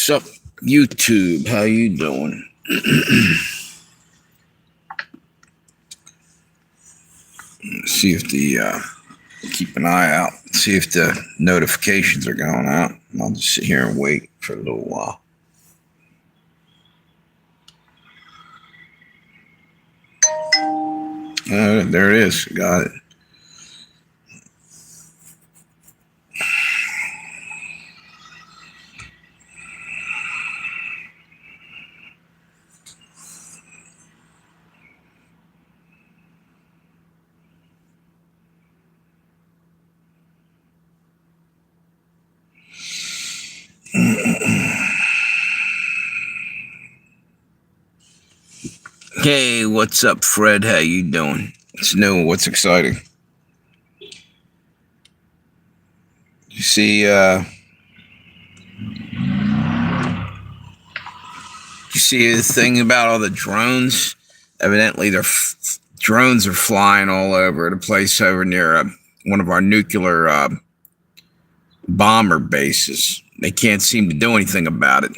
What's up, YouTube? How you doing? See if keep an eye out. See if the notifications are going out. I'll just sit here and wait for a little while. There it is. Got it. Hey, what's up, Fred? How you doing? What's new? What's exciting? You see, the thing about all the drones? Evidently, drones are flying all over the place over near one of our nuclear bomber bases. They can't seem to do anything about it.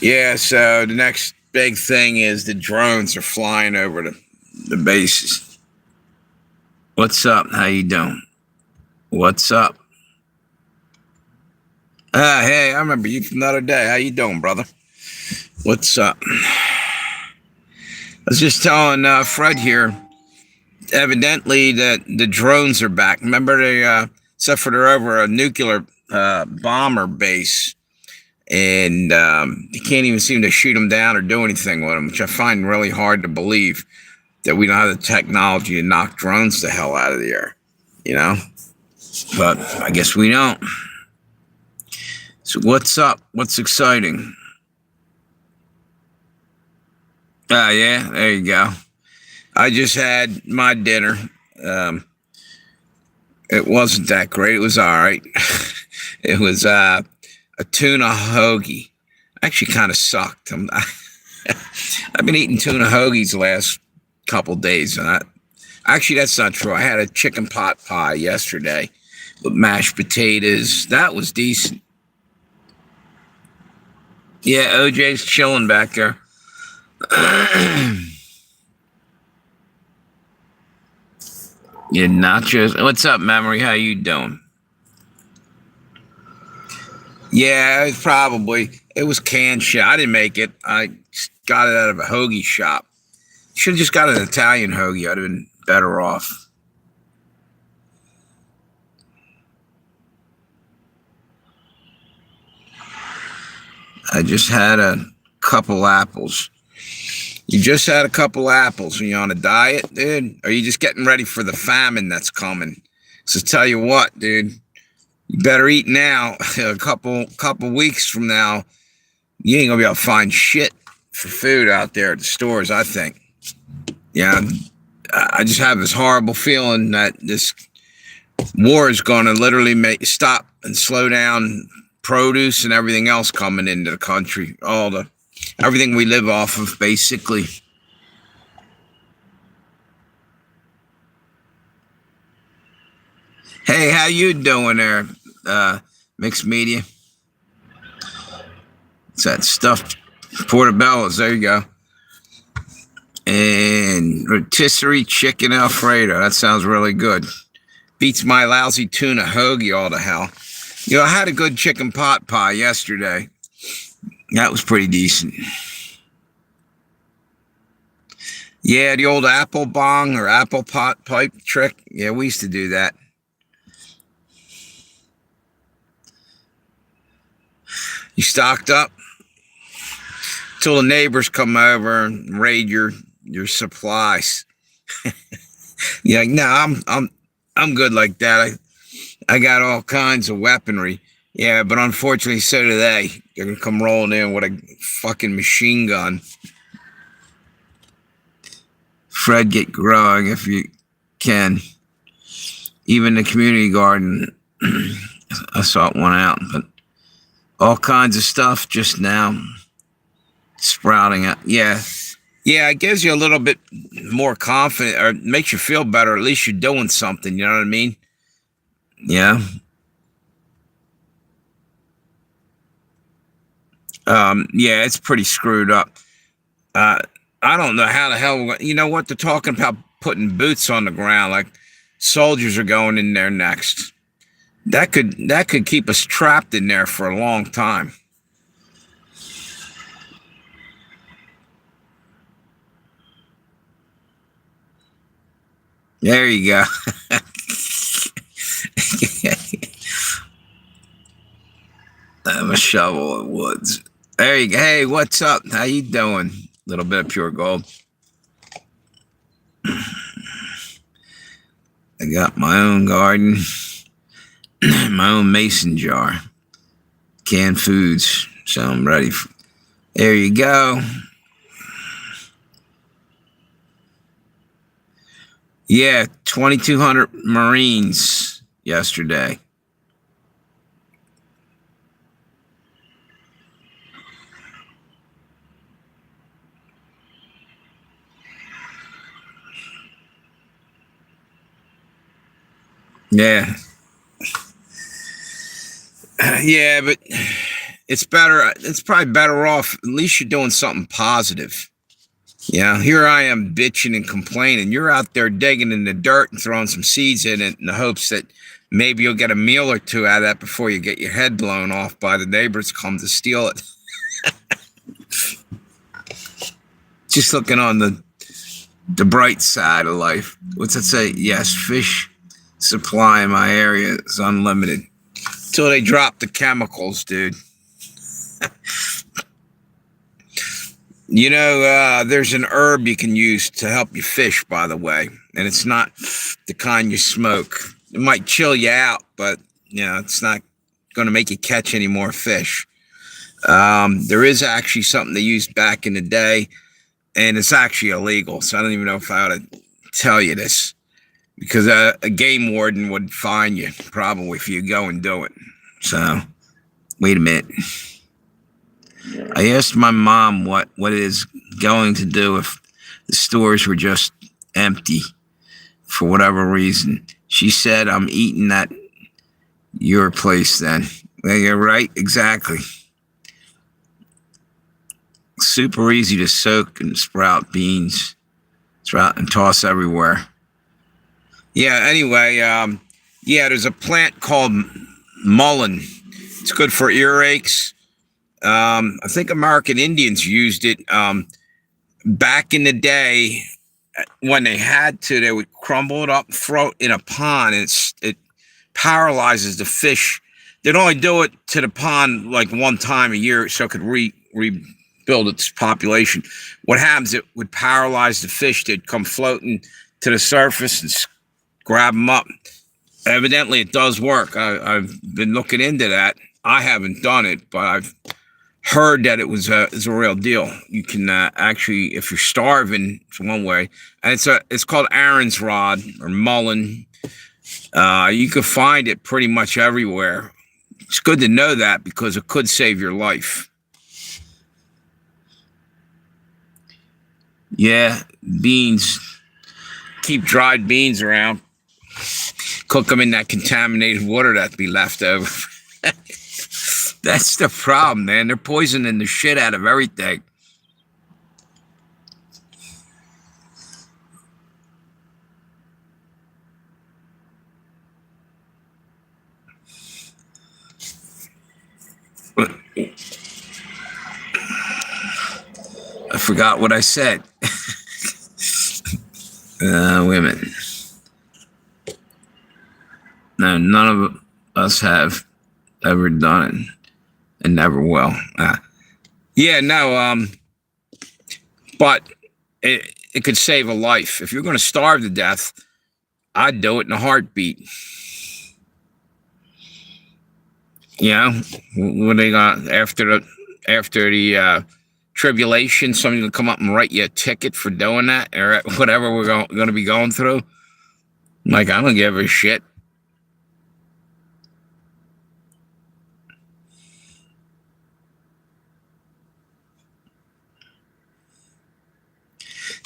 Yeah, so the next big thing is the drones are flying over the bases. What's up? How you doing? What's up? Hey, I remember you from the other day. How you doing, brother? What's up? I was just telling Fred here, evidently that the drones are back. Remember, except for they're over a nuclear bomber base. And you can't even seem to shoot them down or do anything with them, which I find really hard to believe that we don't have the technology to knock drones the hell out of the air, you know? But I guess we don't. So what's up? What's exciting? Yeah, there you go. I just had my dinner. It wasn't that great. It was all right. It was a tuna hoagie. Actually kind of sucked. I've been eating tuna hoagies the last couple days. And actually, that's not true. I had a chicken pot pie yesterday with mashed potatoes. That was decent. Yeah, OJ's chilling back there. Yeah, nachos. What's up, Memory? How you doing? Yeah, it was canned shit. I didn't make it. I got it out of a hoagie shop. Should have just got an Italian hoagie. I'd have been better off. I just had a couple apples. You just had a couple apples when you're on a diet, dude? Or are you just getting ready for the famine that's coming? So tell you what, dude. You better eat now. A couple weeks from now, you ain't gonna be able to find shit for food out there at the stores, I think. Yeah, I just have this horrible feeling that this war is gonna literally stop and slow down produce and everything else coming into the country. Everything we live off of, basically. Hey, how you doing there, Mixed Media? It's that stuffed portobellos. There you go. And rotisserie chicken Alfredo. That sounds really good. Beats my lousy tuna hoagie all to hell. You know, I had a good chicken pot pie yesterday. That was pretty decent. Yeah, the old apple bong or apple pot pipe trick. Yeah, we used to do that. You stocked up till the neighbors come over and raid your supplies. You're like, no, I'm good like that. I got all kinds of weaponry. Yeah, but unfortunately, so do they. They're gonna come rolling in with a fucking machine gun. Fred, get growing if you can. Even the community garden, I saw one out, but all kinds of stuff just now sprouting up. Yeah, it gives you a little bit more confident, or makes you feel better. At least you're doing something. You know what I mean? Yeah. Yeah, it's pretty screwed up. Uh, I don't know how the hell. You know what? They're talking about putting boots on the ground, like soldiers are going in there next. That could keep us trapped in there for a long time. There you go. I'm a shovel of woods. There you go. Hey, what's up? How you doing? Little bit of pure gold. I got my own garden, my own mason jar, canned foods. So I'm ready. There you go. Yeah, 2,200 Marines yesterday. Yeah. Yeah, but it's better. It's probably better off. At least you're doing something positive. Yeah, here I am bitching and complaining. You're out there digging in the dirt and throwing some seeds in it in the hopes that maybe you'll get a meal or two out of that before you get your head blown off by the neighbors come to steal it. Just looking on the bright side of life. What's it say? Yes, fish supply in my area is unlimited. Till they drop the chemicals, dude. You know, there's an herb you can use to help you fish, by the way, and it's not the kind you smoke. It might chill you out, but it's not going to make you catch any more fish. There is actually something they used back in the day, and it's actually illegal. So I don't even know if I ought to tell you this, because a game warden would fine you probably if you go and do it. So wait a minute. I asked my mom what it is going to do if the stores were just empty for whatever reason. She said, I'm eating at your place then. Well, you're right, exactly. Super easy to soak and sprout beans, sprout and toss everywhere. Yeah, anyway, yeah, there's a plant called mullein. It's good for earaches. I think American Indians used it back in the day when they had to. They would crumble it up, throw it in a pond, and it paralyzes the fish. They'd only do it to the pond like one time a year so it could rebuild its population. What happens? It would paralyze the fish. They'd come floating to the surface and grab them up. Evidently, it does work. I've been looking into that. I haven't done it, but I've heard that it's a real deal. You can actually, if you're starving, it's one way, and it's called Aaron's rod or mullein. You can find it pretty much everywhere. It's good to know that because it could save your life. Yeah, beans. Keep dried beans around. Cook them in that contaminated water that'd be left over. That's the problem, man. They're poisoning the shit out of everything. I forgot what I said. Wait a minute. No, none of us have ever done it and never will. Yeah, no, but it could save a life. If you're going to starve to death, I'd do it in a heartbeat. You know, when they got after the tribulation, somebody will come up and write you a ticket for doing that or whatever we're going to be going through. Like, I don't give a shit.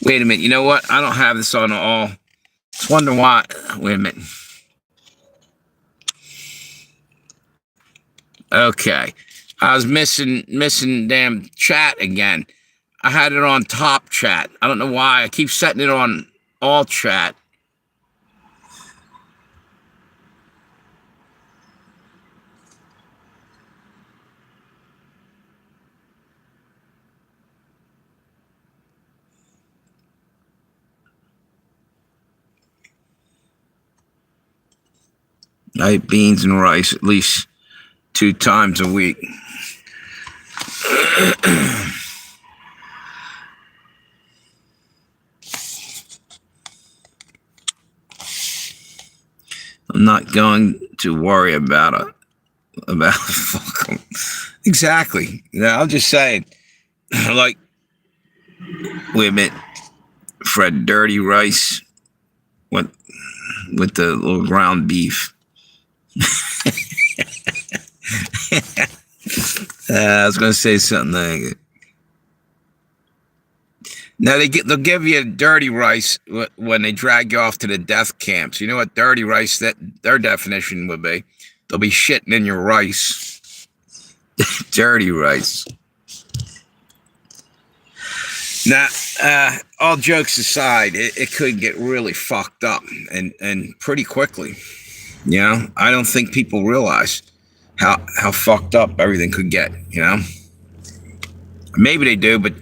Wait a minute. You know what? I don't have this on all. Just wonder why. Wait a minute. Okay. I was missing damn chat again. I had it on top chat. I don't know why. I keep setting it on all chat. I eat beans and rice at least 2 times a week. I'm not going to worry about it. Fuck 'em. Exactly. I'm just saying. Like, wait a minute. Fred, dirty rice with the little ground beef. I was gonna say something like it. Now they'll give you dirty rice when they drag you off to the death camps. You know what dirty rice, that their definition would be? They'll be shitting in your rice. Dirty rice. Now, all jokes aside, it could get really fucked up and pretty quickly. You know, I don't think people realize how fucked up everything could get. You know, maybe they do, but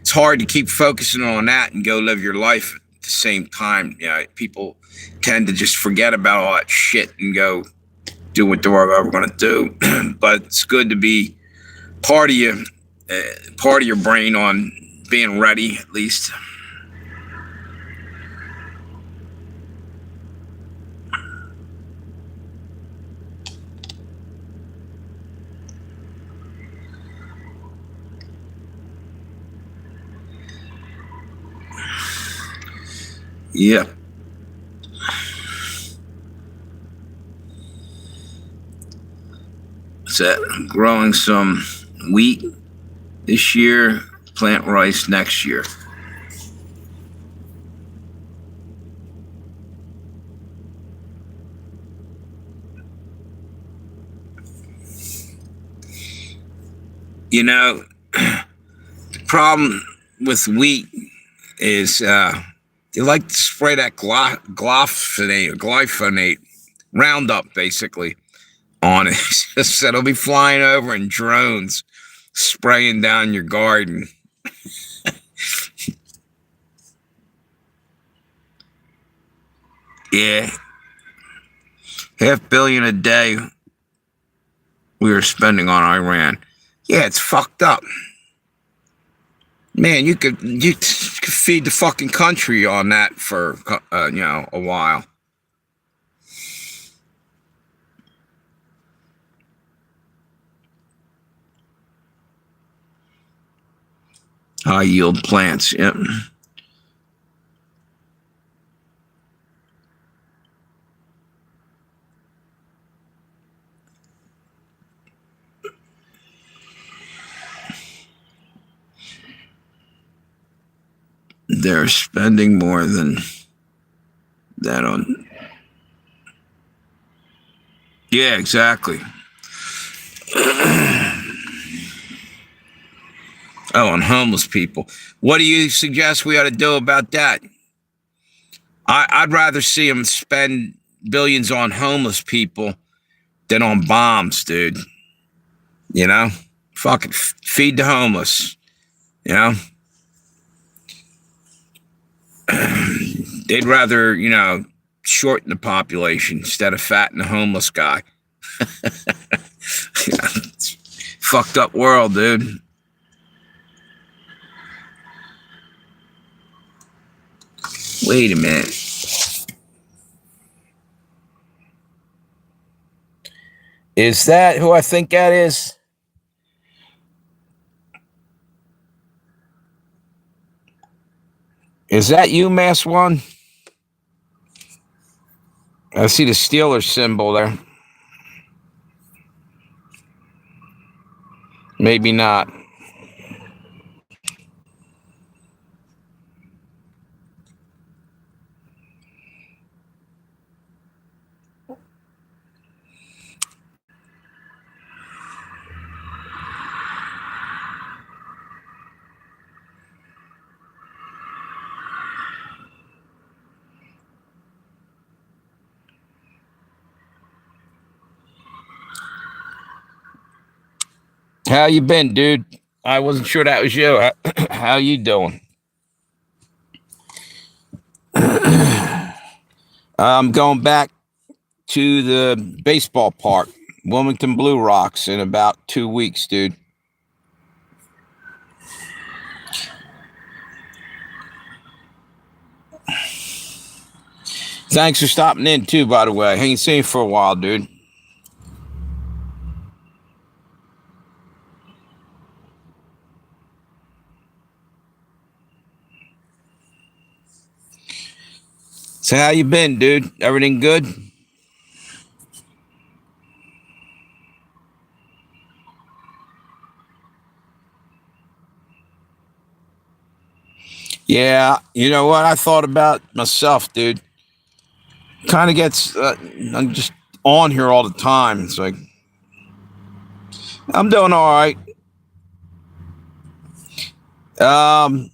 it's hard to keep focusing on that and go live your life at the same time. You know, people tend to just forget about all that shit and go do what they're ever going to do. But it's good to be part of your brain on being ready, at least. Yeah. So I'm growing some wheat this year, plant rice next year. You know, the problem with wheat is they like to spray that glyphosate, Roundup, basically, on it. So it'll be flying over in drones, spraying down your garden. Yeah. $500 million a day we were spending on Iran. Yeah, it's fucked up. Man, you could feed the fucking country on that for a while. High yield plants. Yep. They're spending more than that on. Yeah, exactly. Oh, on homeless people. What do you suggest we ought to do about that? I'd rather see them spend billions on homeless people than on bombs, dude. You know? Fucking feed the homeless. You know? They'd rather, shorten the population instead of fatten the homeless guy. Fucked up world, dude. Wait a minute. Is that who I think that is? Is that you, Mass One? I see the Steelers symbol there. Maybe not. How you been, dude? I wasn't sure that was you. How you doing? I'm going back to the baseball park, Wilmington Blue Rocks, in about 2 weeks, dude. Thanks for stopping in, too, by the way. I ain't seen you for a while, dude. So how you been, dude? Everything good? Yeah, you know what? I thought about myself, dude. Kind of gets, I'm just on here all the time. It's like, I'm doing all right. Um,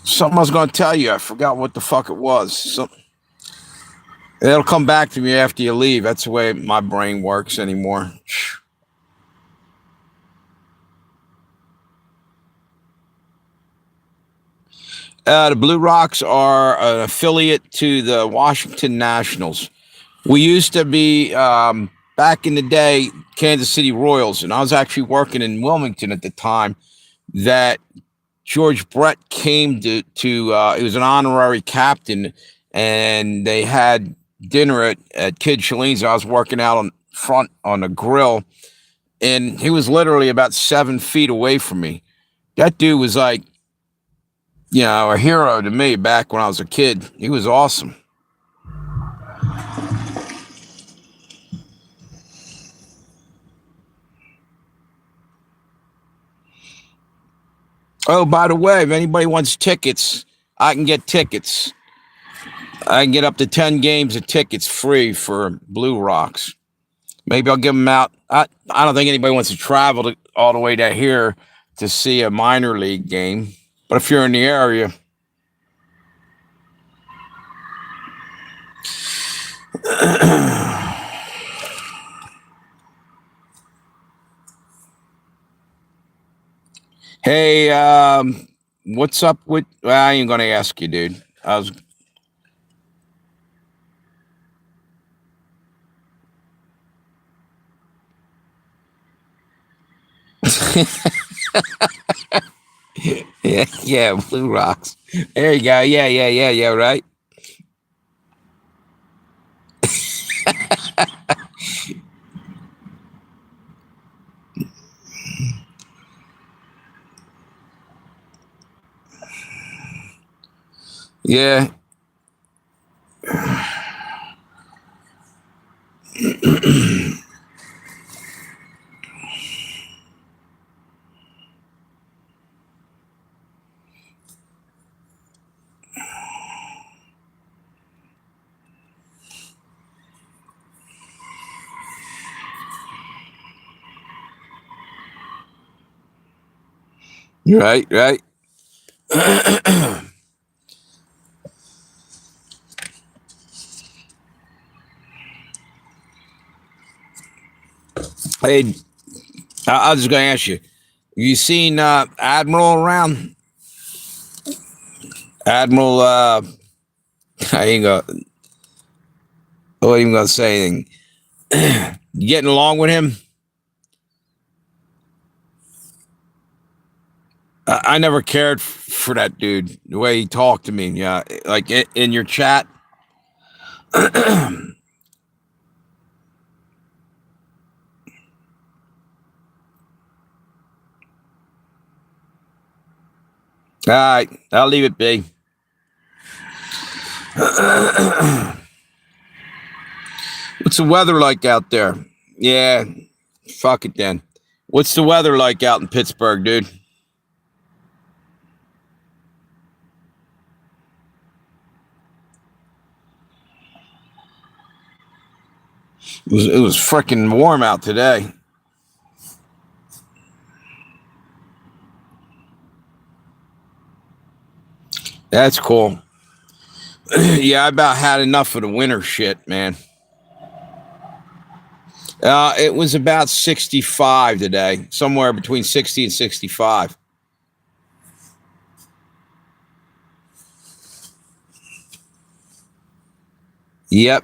Something I was going to tell you. I forgot what the fuck it was. It'll come back to me after you leave. That's the way my brain works anymore. The Blue Rocks are an affiliate to the Washington Nationals. We used to be, back in the day, Kansas City Royals, and I was actually working in Wilmington at the time that George Brett came to he was an honorary captain, and they had dinner at Kid Shalene's. I was working out on front on a grill, and he was literally about 7 feet away from me. That dude was like, a hero to me back when I was a kid. He was awesome. Oh, by the way, if anybody wants tickets, I can get tickets. I can get up to 10 games of tickets free for Blue Rocks. Maybe I'll give them out. I don't think anybody wants to travel all the way down here to see a minor league game. But if you're in the area, hey, what's up with? Well, I ain't gonna ask you, dude. I was. Yeah, yeah, Blue Rocks. There you go. Yeah. Right. Yeah. Right. Hey, I was just gonna ask you. You seen Admiral around? Admiral, I ain't gonna. I wasn't even gonna say anything. You getting along with him? I never cared for that dude. The way he talked to me, yeah, like in your chat. All right, I'll leave it be. What's the weather like out there? Yeah, fuck it then. What's the weather like out in Pittsburgh, dude? It was freaking warm out today. That's cool. Yeah, I about had enough of the winter shit, man. It was about 65 today, somewhere between 60 and 65. Yep.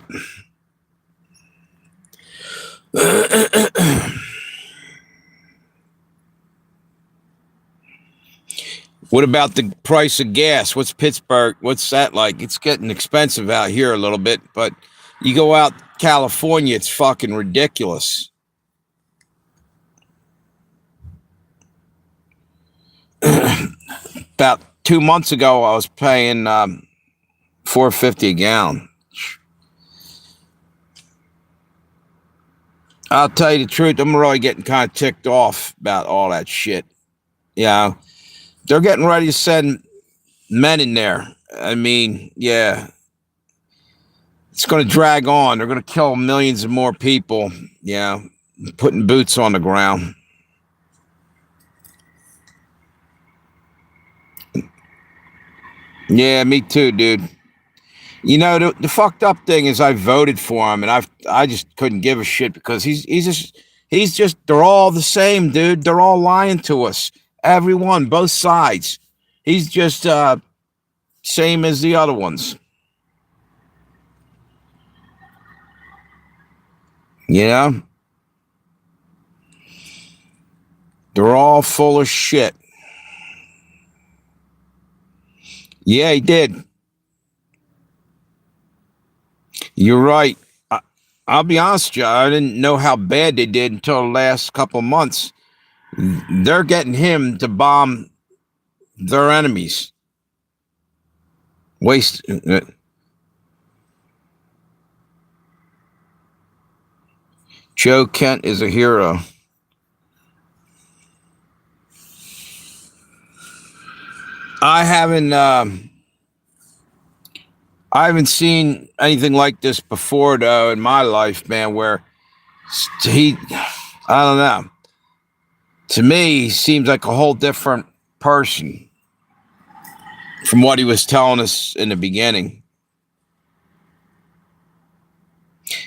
What about the price of gas? What's Pittsburgh? What's that like? It's getting expensive out here a little bit, but you go out California, it's fucking ridiculous. About 2 months ago, I was paying $4.50 a gallon. I'll tell you the truth, I'm really getting kind of ticked off about all that shit. You know, they're getting ready to send men in there. I mean, yeah, it's going to drag on. They're going to kill millions of more people. Yeah, putting boots on the ground. Yeah, me too, dude. You know, the fucked up thing is I voted for him, and I just couldn't give a shit because he's just they're all the same, dude. They're all lying to us. Everyone, both sides. He's just same as the other ones. You know? They're all full of shit. Yeah, he did. You're right. I'll be honest with you, I didn't know how bad they did until the last couple of months. They're getting him to bomb their enemies. Waste. Joe Kent is a hero. I haven't seen anything like this before, though, in my life, man, where I don't know. To me, he seems like a whole different person from what he was telling us in the beginning.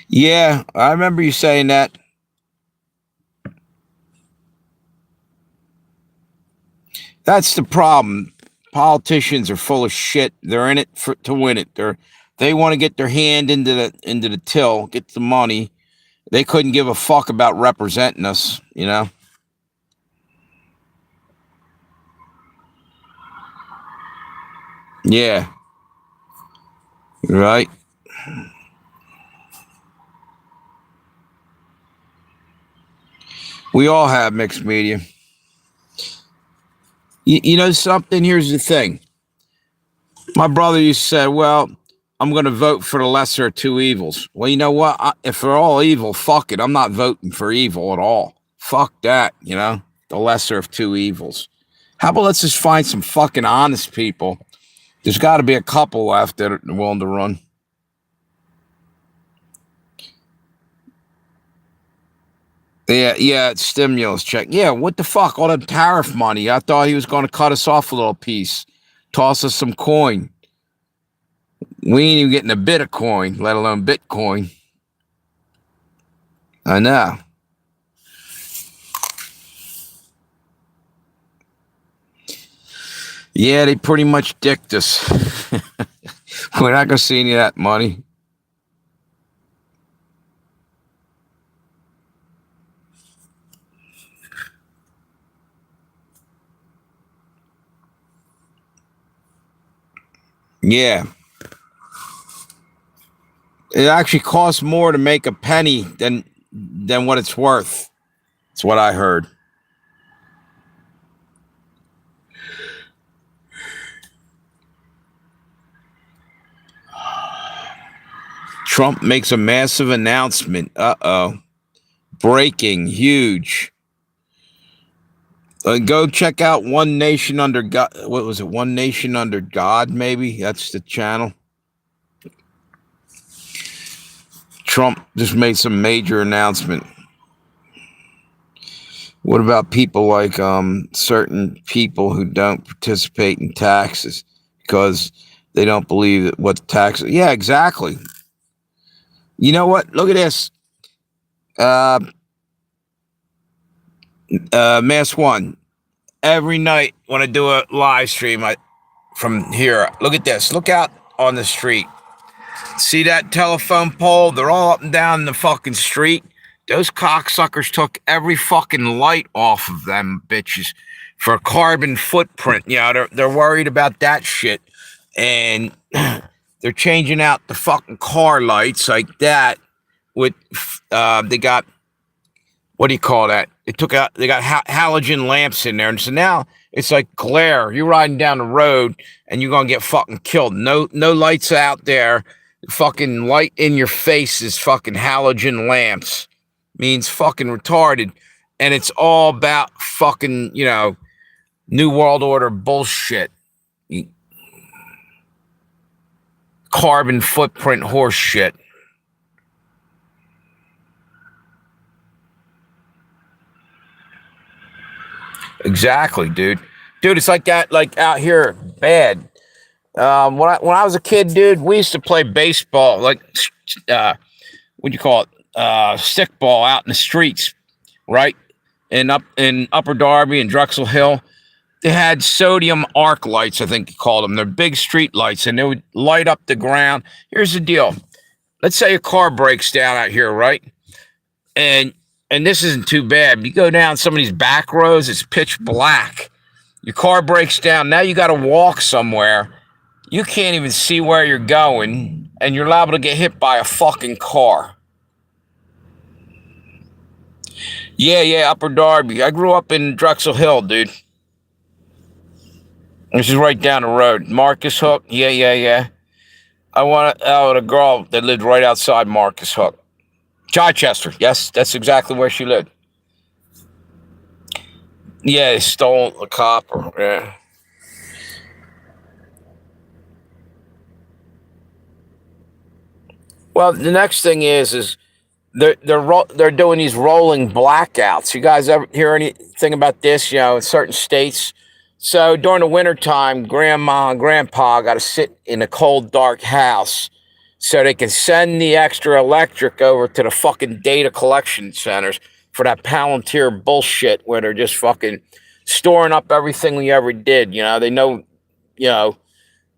Yeah, I remember you saying that. That's the problem. Politicians are full of shit. They're in it to win it. They want to get their hand into the till, get the money. They couldn't give a fuck about representing us, you know? Yeah. Right. We all have mixed media. You know something? Here's the thing. My brother used to say, well, I'm going to vote for the lesser of two evils. Well, you know what? If they're all evil, fuck it. I'm not voting for evil at all. Fuck that, you know? The lesser of two evils. How about let's just find some fucking honest people? There's got to be a couple left that are willing to run. Yeah, it's stimulus check. Yeah, what the fuck? All that tariff money. I thought he was going to cut us off a little piece. Toss us some coin. We ain't even getting a bit of coin, let alone Bitcoin. I know. Yeah, they pretty much dicked us. We're not going to see any of that money. Yeah. It actually costs more to make a penny than what it's worth. That's what I heard. Trump makes a massive announcement. Uh-oh. Breaking, huge. Go check out One Nation Under God. What was it? One Nation Under God, maybe? That's the channel. Trump just made some major announcement. What about people like certain people who don't participate in taxes because they don't believe that what taxes? Yeah, exactly. You know what? Look at this. Uh, Mass One. Every night when I do a live stream, from here, look at this. Look out on the street. See that telephone pole? They're all up and down the fucking street. Those cocksuckers took every fucking light off of them bitches for carbon footprint. Yeah, they're worried about that shit. And they're changing out the fucking car lights like that with, they got, what do you call that? They got halogen lamps in there. And so now it's like glare. You're riding down the road and you're going to get fucking killed. No lights out there. Fucking light in your face is fucking halogen lamps. Means fucking retarded. And it's all about fucking, New World Order bullshit. Carbon footprint horse shit. Exactly, dude. Dude, it's like that, like out here, bad. When I was a kid, dude, we used to play baseball, like, what do you call it? Stick ball out in the streets, right? In Upper Darby and Drexel Hill. They had sodium arc lights, I think you called them. They're big street lights, and they would light up the ground. Here's the deal. Let's say a car breaks down out here, right? And this isn't too bad. You go down some of these back roads, it's pitch black. Your car breaks down. Now you got to walk somewhere. You can't even see where you're going, and you're liable to get hit by a fucking car. Yeah, Upper Darby. I grew up in Drexel Hill, dude. This is right down the road. Marcus Hook. Yeah. I went out with a girl that lived right outside Marcus Hook. Chichester. Yes, that's exactly where she lived. Yeah, they stole a copper. Yeah. Well, the next thing is they're doing these rolling blackouts. You guys ever hear anything about this? In certain states. So during the wintertime, grandma and grandpa got to sit in a cold, dark house so they can send the extra electric over to the fucking data collection centers for that Palantir bullshit where they're just fucking storing up everything we ever did. They know,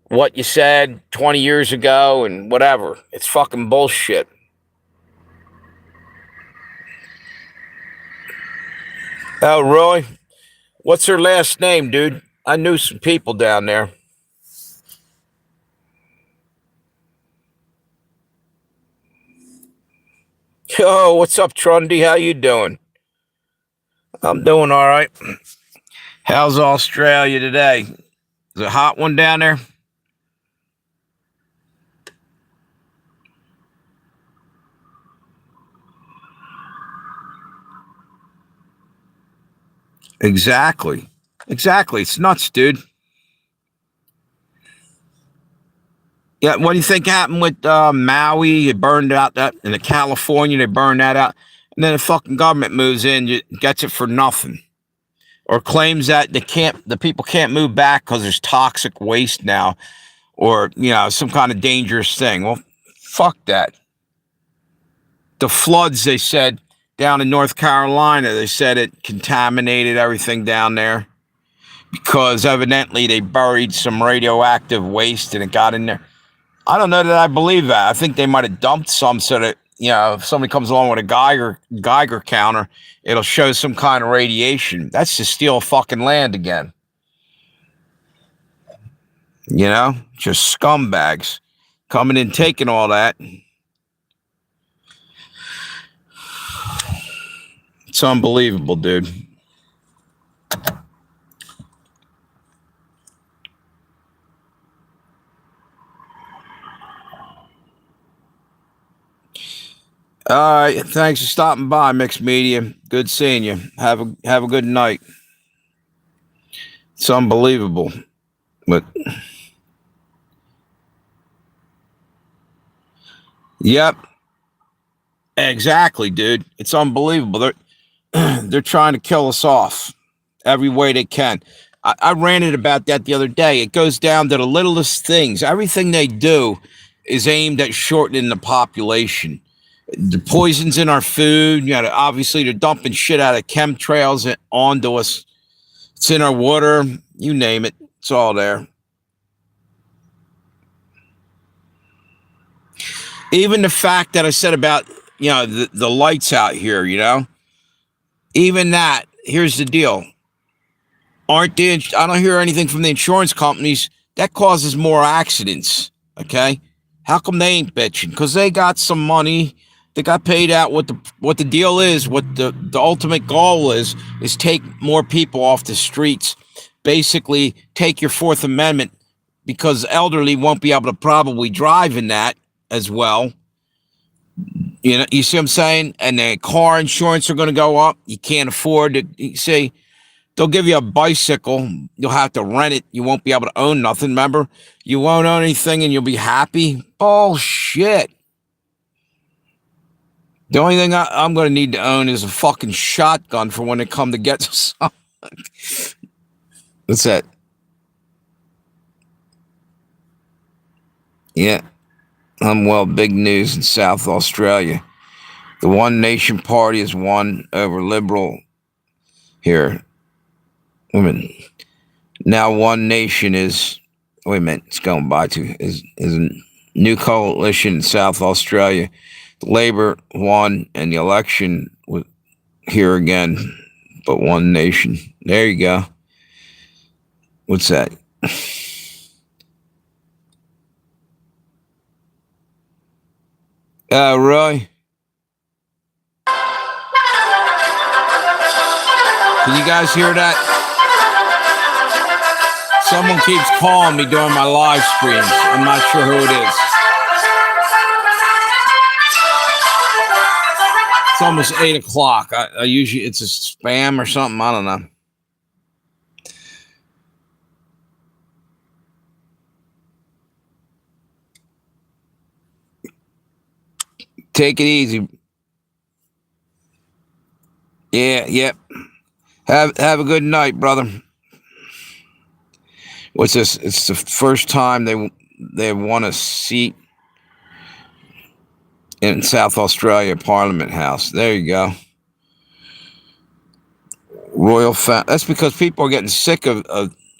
what you said 20 years ago and whatever. It's fucking bullshit. Oh, really? What's her last name, dude? I knew some people down there. Yo, what's up, Trundy? How you doing? I'm doing all right. How's Australia today? Is it a hot one down there? Exactly. It's nuts, dude. Yeah, what do you think happened with Maui? It burned out that, in California, they burned that out. And then the fucking government moves in, gets it for nothing. Or claims that the people can't move back because there's toxic waste now. Or, some kind of dangerous thing. Well, fuck that. The floods, they said, down in North Carolina, they said it contaminated everything down there because evidently they buried some radioactive waste and it got in there. I don't know that I believe that. I think they might have dumped some so that, if somebody comes along with a Geiger counter, it'll show some kind of radiation. That's to steal fucking land again. Just scumbags coming in, taking all that. It's unbelievable, dude. All right, thanks for stopping by, Mixed Media. Good seeing you. Have a good night. It's unbelievable, but yep, exactly, dude. It's unbelievable. They're trying to kill us off every way they can. I ranted about that the other day. It goes down to the littlest things. Everything they do is aimed at shortening the population. The poison's in our food. Obviously, they're dumping shit out of chemtrails onto us. It's in our water. You name it. It's all there. Even the fact that I said about, the lights out here, even that, here's the deal. I don't hear anything from the insurance companies. That causes more accidents, okay? How come they ain't bitching? Because they got some money. They got paid out. What the deal is, what the ultimate goal is take more people off the streets. Basically, take your Fourth Amendment, because elderly won't be able to probably drive in that as well. You see what I'm saying? And the car insurance are going to go up. You can't afford to say. They'll give you a bicycle. You'll have to rent it. You won't be able to own nothing. Remember? You won't own anything and you'll be happy. Bullshit. The only thing I'm going to need to own is a fucking shotgun for when they come to get something. What's that? Yeah. Big news in South Australia. The One Nation Party has won over Liberal here. Now One Nation is, it's going by to, is a new coalition in South Australia. Labor won and the election was here again, but One Nation. There you go. What's that? Roy? Can you guys hear that? Someone keeps calling me during my live streams. I'm not sure who it is. It's almost 8 o'clock. I usually, it's a spam or something. I don't know. Take it easy. Yeah, yep. Have a good night, brother. What's this? It's the first time they won a seat in South Australia Parliament House. There you go. That's because people are getting sick of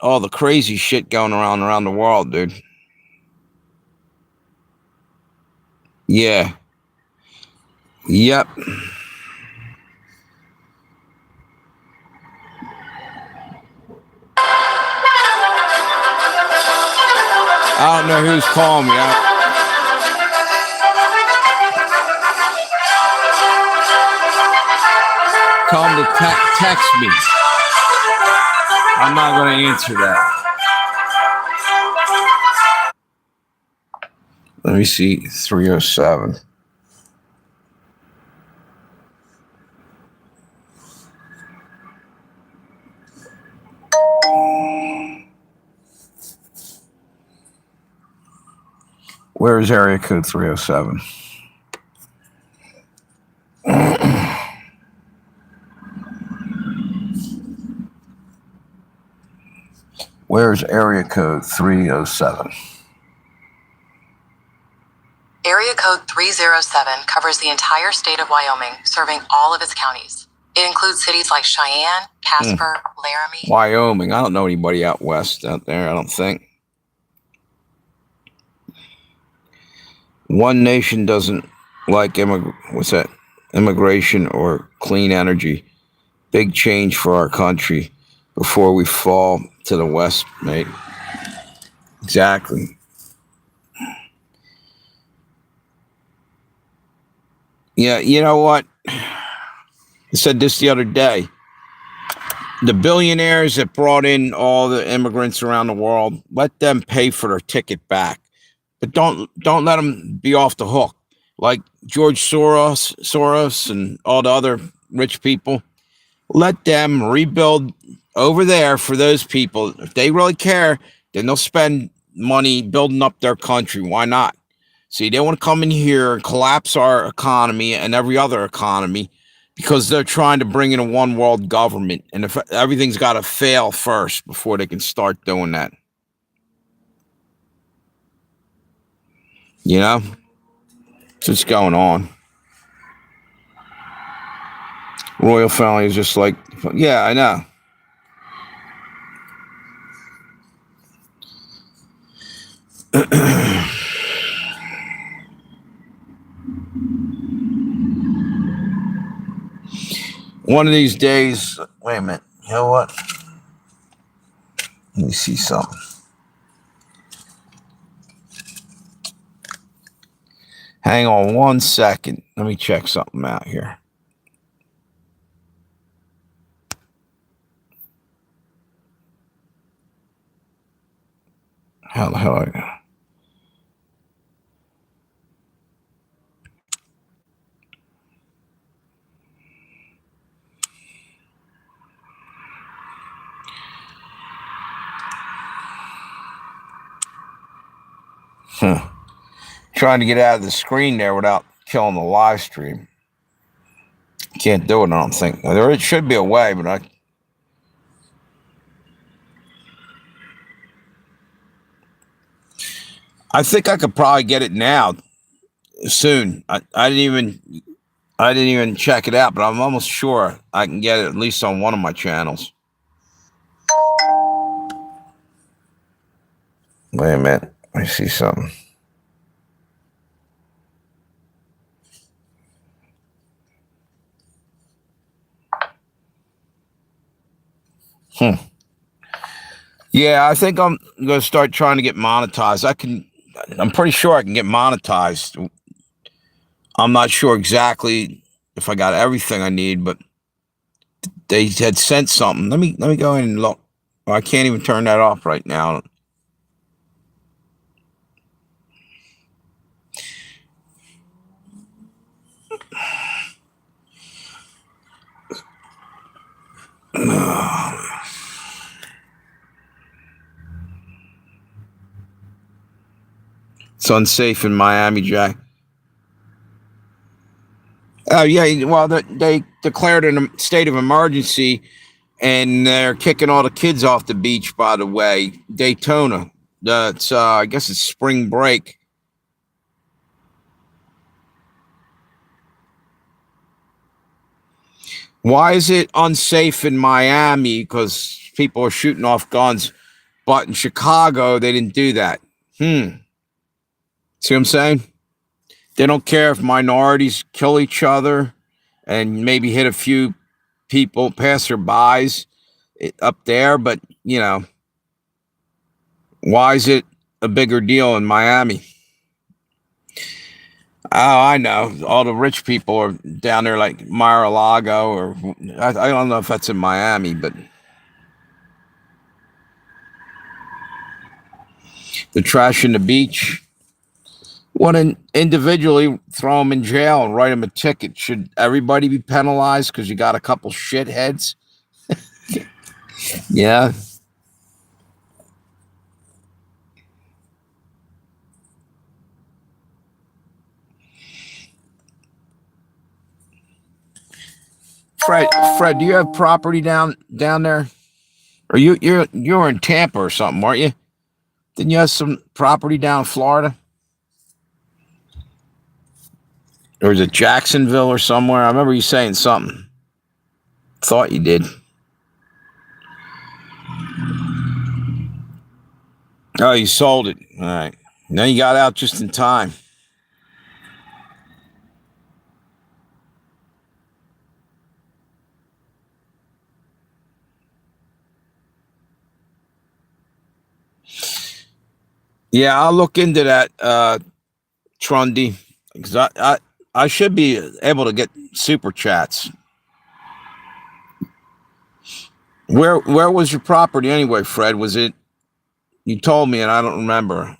all the crazy shit going around the world, dude. Yeah. Yep. I don't know who's calling me. Tell them to text me. I'm not going to answer that. Let me see. 307. Where is area code 307? Where's area code 307? Area code 307 covers the entire state of Wyoming, serving all of its counties. It includes cities like Cheyenne, Casper, Laramie. Wyoming. I don't know anybody out west out there, I don't think. One Nation doesn't like immigration or clean energy. Big change for our country before we fall to the west, mate. Exactly. Yeah, you know what? I said this the other day. The billionaires that brought in all the immigrants around the world, let them pay for their ticket back. But don't let them be off the hook. Like George Soros and all the other rich people. Let them rebuild over there for those people. If they really care, then they'll spend money building up their country. Why not? See, they want to come in here and collapse our economy and every other economy because they're trying to bring in a one world government. And if everything's got to fail first before they can start doing that. You know? That's what's going on. Royal family is just like, yeah, I know. One of these days, wait a minute. You know what? Let me see something. Hang on 1 second. Let me check something out here. How the hell are you? Trying to get out of the screen there without killing the live stream. Can't do it, I don't think. There should be a way, but I think I could probably get it now soon. I didn't even check it out, but I'm almost sure I can get it at least on one of my channels. Wait a minute. Let me see something. Yeah, I think I'm going to start trying to get monetized. I'm pretty sure I can get monetized. I'm not sure exactly if I got everything I need, but they had sent something. Let me go in and look. I can't even turn that off right now. It's unsafe in Miami, Jack. Oh, yeah. Well, they declared a state of emergency, and they're kicking all the kids off the beach, by the way. Daytona. I guess it's spring break. Why is it unsafe in Miami? Because people are shooting off guns. But in Chicago, they didn't do that. See what I'm saying? They don't care if minorities kill each other and maybe hit a few people, passerbys up there. But, why is it a bigger deal in Miami? Oh, I know. All the rich people are down there like Mar-a-Lago, or I don't know if that's in Miami, but the trash in the beach. Wouldn't individually throw them in jail and write them a ticket? Should everybody be penalized because you got a couple shitheads? Yeah. Fred, do you have property down there? Or you're in Tampa or something, weren't you? Didn't you have some property down in Florida? Or was it Jacksonville or somewhere? I remember you saying something. Thought you did. Oh, you sold it. All right. Now you got out just in time. Yeah, I'll look into that, Trundy, because I should be able to get super chats. Where was your property anyway, Fred? Was it? You told me, and I don't remember.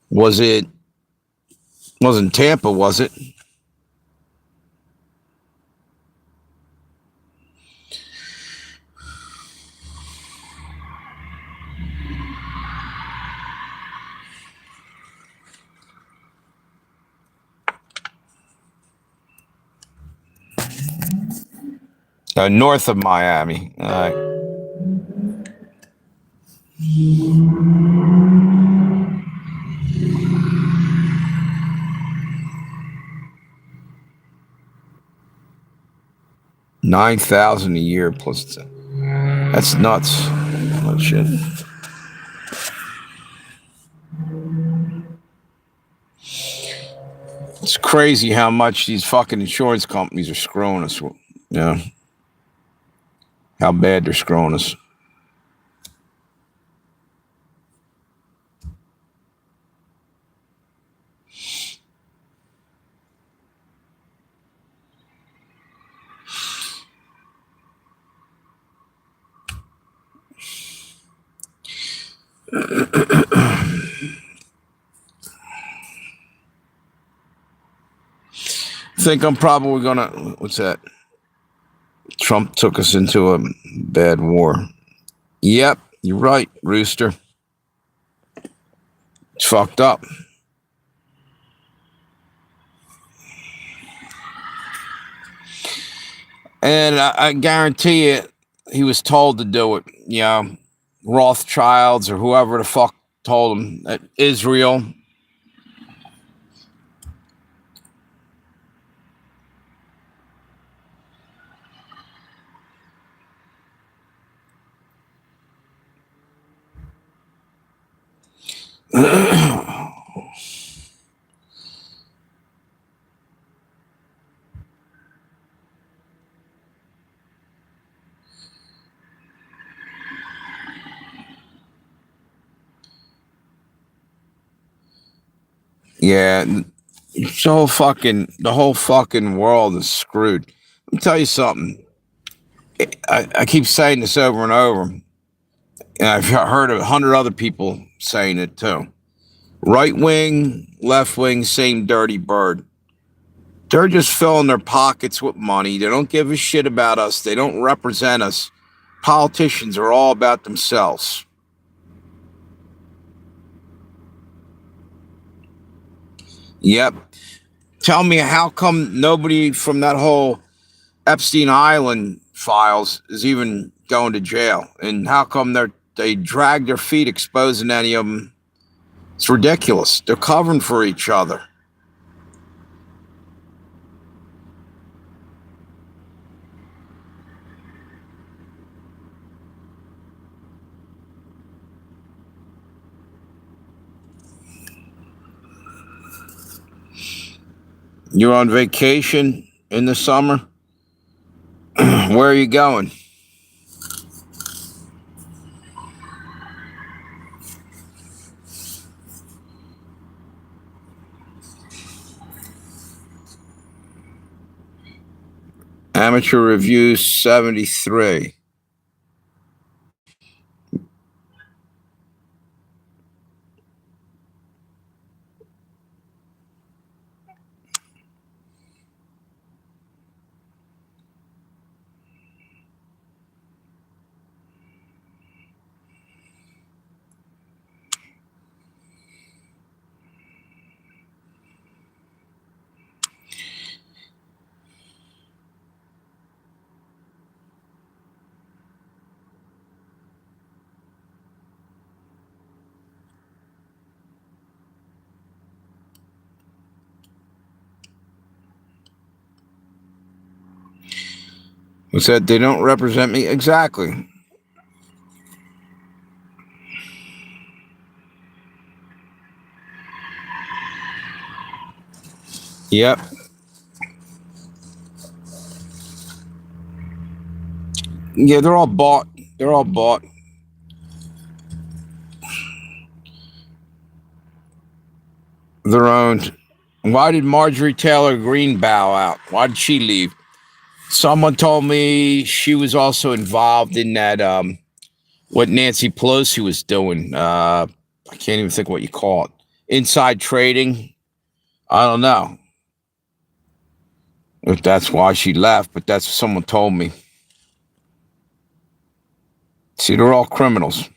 Wasn't Tampa, was it? North of Miami. All right. 9,000 a year plus. That's nuts. Oh shit. It's crazy how much these fucking insurance companies are screwing us. Yeah. How bad they're screwing us. I think I'm probably gonna. What's that? Trump took us into a bad war. Yep, you're right, Rooster. It's fucked up. And I guarantee you, he was told to do it. You know, Rothschilds or whoever the fuck told him that Israel. Yeah, the whole fucking world is screwed. Let me tell you something. I keep saying this over and over, and I've heard 100 other people saying it too. Right wing, left wing, same dirty bird. They're just filling their pockets with money. They don't give a shit about us. They don't represent us. Politicians are all about themselves. Yep. Tell me, how come nobody from that whole Epstein Island files is even going to jail? And how come they drag their feet exposing any of them? It's ridiculous. They're covering for each other. You're on vacation in the summer? Where are you going? Amateur Review 73. Who said they don't represent me? Exactly. Yep. Yeah, they're all bought. They're all bought. They're owned. Why did Marjorie Taylor Greene bow out? Why did she leave? Someone told me she was also involved in that what Nancy Pelosi was doing. I can't even think what you call it. Inside trading. I don't know if that's why she left, but that's what someone told me. See, they're all criminals.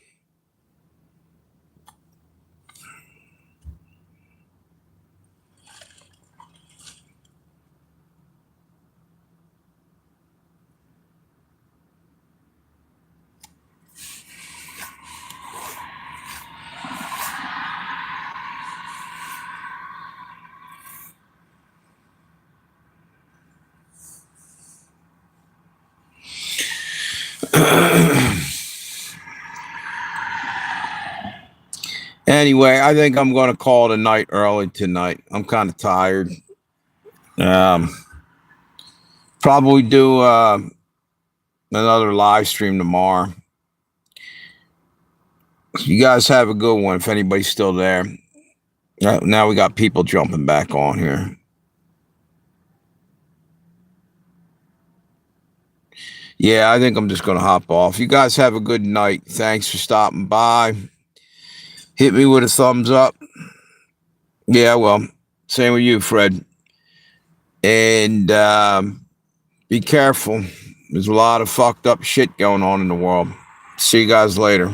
Anyway, I think I'm going to call it a night early tonight. I'm kind of tired. Probably do another live stream tomorrow. You guys have a good one if anybody's still there. Now we got people jumping back on here. Yeah, I think I'm just going to hop off. You guys have a good night. Thanks for stopping by. Hit me with a thumbs up. Yeah, well, same with you, Fred. And be careful. There's a lot of fucked up shit going on in the world. See you guys later.